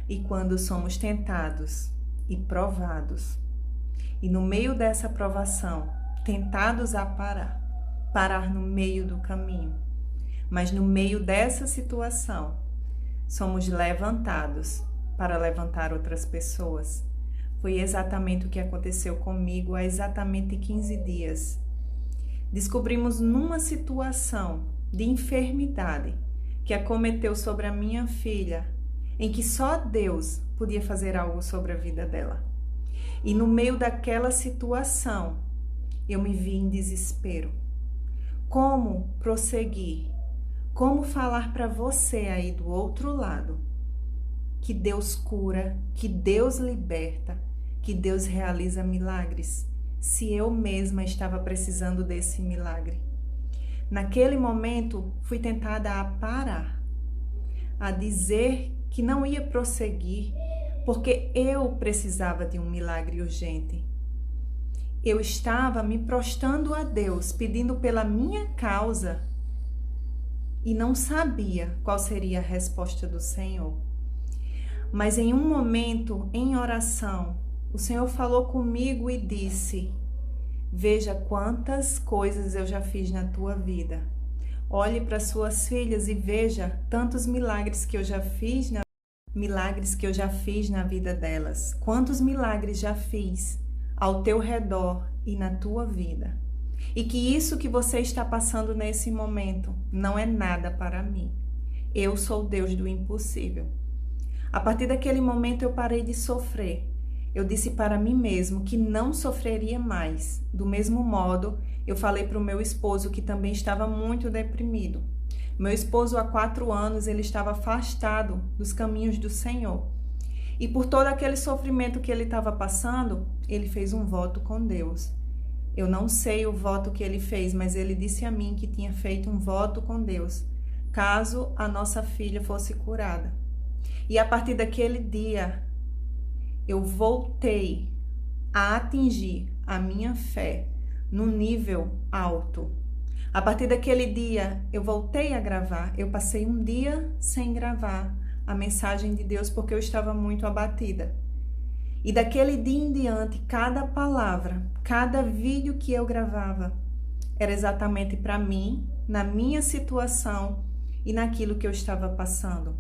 E quando somos tentados e provados, e no meio dessa provação, tentados a parar no meio do caminho, mas no meio dessa situação, somos levantados para levantar outras pessoas. Foi exatamente o que aconteceu comigo há exatamente 15 dias. Descobrimos numa situação de enfermidade que acometeu sobre a minha filha, em que só Deus podia fazer algo sobre a vida dela. E no meio daquela situação, eu me vi em desespero. Como prosseguir? Como falar para você aí do outro lado que Deus cura, que Deus liberta, que Deus realiza milagres, se eu mesma estava precisando desse milagre? Naquele momento, fui tentada a parar, a dizer que não ia prosseguir, porque eu precisava de um milagre urgente. Eu estava me prostrando a Deus, pedindo pela minha causa, e não sabia qual seria a resposta do Senhor. Mas em um momento, em oração, o Senhor falou comigo e disse: veja quantas coisas eu já fiz na tua vida. Olhe para suas filhas e veja tantos milagres que eu já fiz na vida delas. Quantos milagres já fiz ao teu redor e na tua vida. E que isso que você está passando nesse momento não é nada para mim. Eu sou o Deus do impossível. A partir daquele momento eu parei de sofrer. Eu disse para mim mesmo que não sofreria mais. Do mesmo modo, eu falei para o meu esposo, que também estava muito deprimido. Meu esposo, há 4 anos, ele estava afastado dos caminhos do Senhor. E por todo aquele sofrimento que ele estava passando, ele fez um voto com Deus. Eu não sei o voto que ele fez, mas ele disse a mim que tinha feito um voto com Deus, caso a nossa filha fosse curada. E a partir daquele dia, eu voltei a atingir a minha fé num nível alto. A partir daquele dia, eu voltei a gravar. Eu passei um dia sem gravar a mensagem de Deus porque eu estava muito abatida. E daquele dia em diante, cada palavra, cada vídeo que eu gravava era exatamente para mim, na minha situação e naquilo que eu estava passando.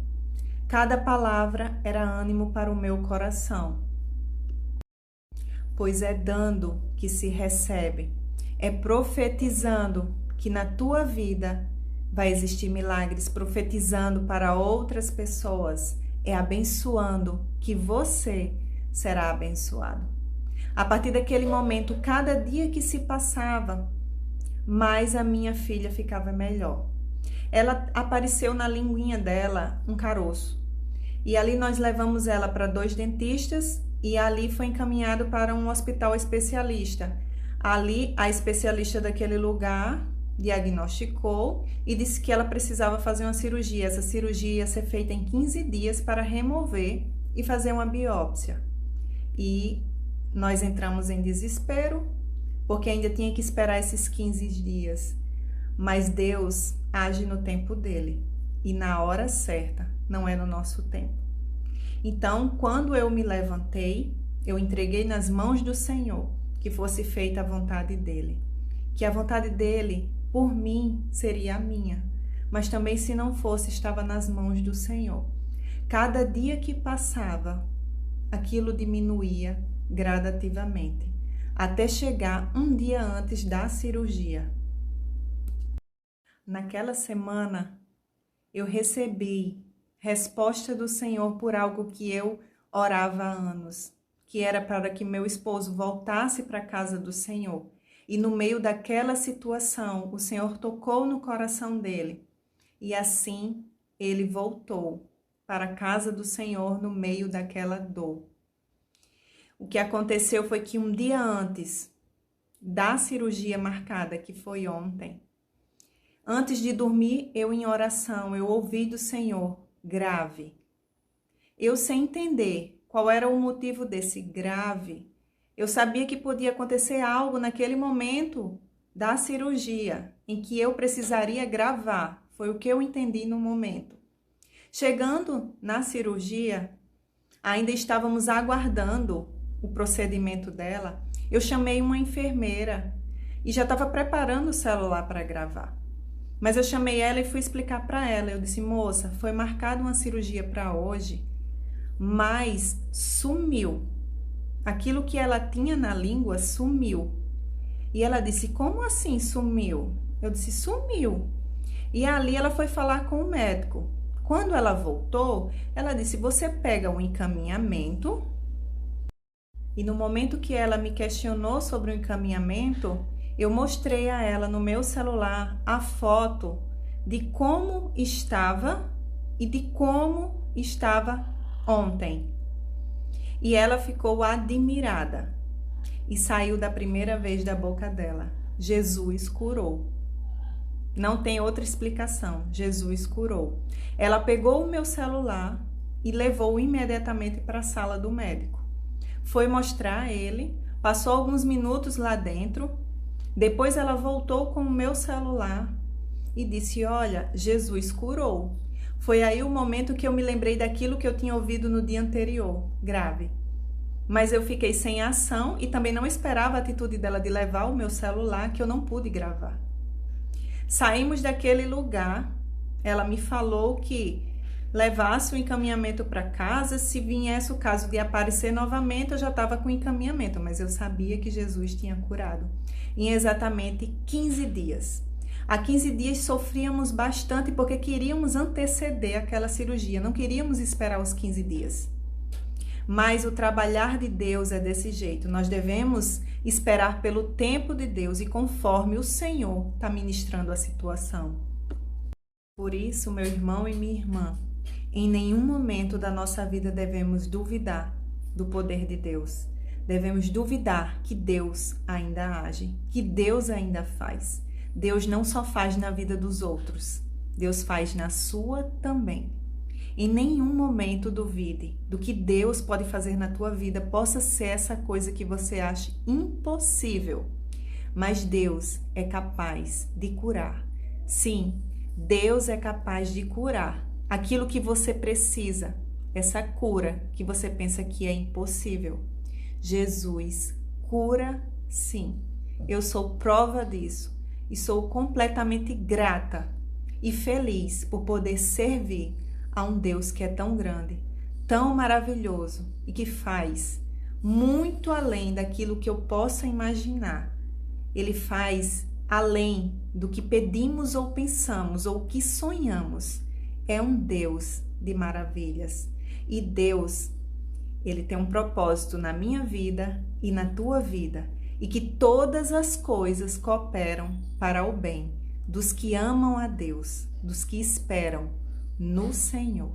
Cada palavra era ânimo para o meu coração. Pois é dando que se recebe, é profetizando que na tua vida vai existir milagres, profetizando para outras pessoas, é abençoando que você será abençoado. A partir daquele momento, cada dia que se passava, mais a minha filha ficava melhor. Ela apareceu na linguinha dela um caroço. E ali nós levamos ela para 2 dentistas e ali foi encaminhado para um hospital especialista. Ali a especialista daquele lugar diagnosticou e disse que ela precisava fazer uma cirurgia. Essa cirurgia ia ser feita em 15 dias para remover e fazer uma biópsia. E nós entramos em desespero, porque ainda tinha que esperar esses 15 dias. Mas Deus age no tempo dele e na hora certa, não é no nosso tempo. Então, quando eu me levantei, eu entreguei nas mãos do Senhor que fosse feita a vontade dele. Que a vontade dele, por mim, seria a minha. Mas também, se não fosse, estava nas mãos do Senhor. Cada dia que passava, aquilo diminuía gradativamente, até chegar um dia antes da cirurgia. Naquela semana, eu recebi resposta do Senhor por algo que eu orava há anos, que era para que meu esposo voltasse para a casa do Senhor. E no meio daquela situação, o Senhor tocou no coração dele. E assim, ele voltou para a casa do Senhor no meio daquela dor. O que aconteceu foi que um dia antes da cirurgia marcada, que foi ontem, antes de dormir, eu em oração, eu ouvi do Senhor, grave. Eu sem entender qual era o motivo desse grave, eu sabia que podia acontecer algo naquele momento da cirurgia, em que eu precisaria gravar. Foi o que eu entendi no momento. Chegando na cirurgia, Ainda estávamos aguardando o procedimento dela. Eu chamei uma enfermeira e já estava preparando o celular para gravar. Mas eu chamei ela e fui explicar para ela. Eu disse, moça, foi marcada uma cirurgia para hoje, mas sumiu. Aquilo que ela tinha na língua sumiu. E ela disse, como assim sumiu? Eu disse, sumiu. E ali ela foi falar com o médico. Quando ela voltou, ela disse, você pega o encaminhamento. E no momento que ela me questionou sobre o encaminhamento, eu mostrei a ela no meu celular a foto de como estava e de como estava ontem. E ela ficou admirada e saiu da primeira vez da boca dela: Jesus curou. Não tem outra explicação, Jesus curou. Ela pegou o meu celular e levou imediatamente para a sala do médico. Foi mostrar a ele, passou alguns minutos lá dentro, depois ela voltou com o meu celular e disse, olha, Jesus curou. Foi aí o momento que eu me lembrei daquilo que eu tinha ouvido no dia anterior, grave. Mas eu fiquei sem ação e também não esperava a atitude dela de levar o meu celular, que eu não pude gravar. Saímos daquele lugar, ela me falou que levasse o encaminhamento para casa, se viesse o caso de aparecer novamente, eu já estava com o encaminhamento, mas eu sabia que Jesus tinha curado. Em exatamente 15 dias. Há 15 dias sofríamos bastante porque queríamos anteceder aquela cirurgia, não queríamos esperar os 15 dias. Mas o trabalhar de Deus é desse jeito, nós devemos esperar pelo tempo de Deus e conforme o Senhor está ministrando a situação. Por isso, meu irmão e minha irmã, em nenhum momento da nossa vida devemos duvidar do poder de Deus. Devemos duvidar que Deus ainda age, que Deus ainda faz. Deus não só faz na vida dos outros, Deus faz na sua também. Em nenhum momento duvide do que Deus pode fazer na tua vida, possa ser essa coisa que você acha impossível. Mas Deus é capaz de curar. Sim, Deus é capaz de curar aquilo que você precisa, essa cura que você pensa que é impossível. Jesus cura sim. Eu sou prova disso e sou completamente grata e feliz por poder servir a um Deus que é tão grande, tão maravilhoso e que faz muito além daquilo que eu possa imaginar. Ele faz além do que pedimos ou pensamos ou que sonhamos. É um Deus de maravilhas. E Deus, Ele tem um propósito na minha vida e na tua vida. E que todas as coisas cooperam para o bem dos que amam a Deus, dos que esperam no Senhor.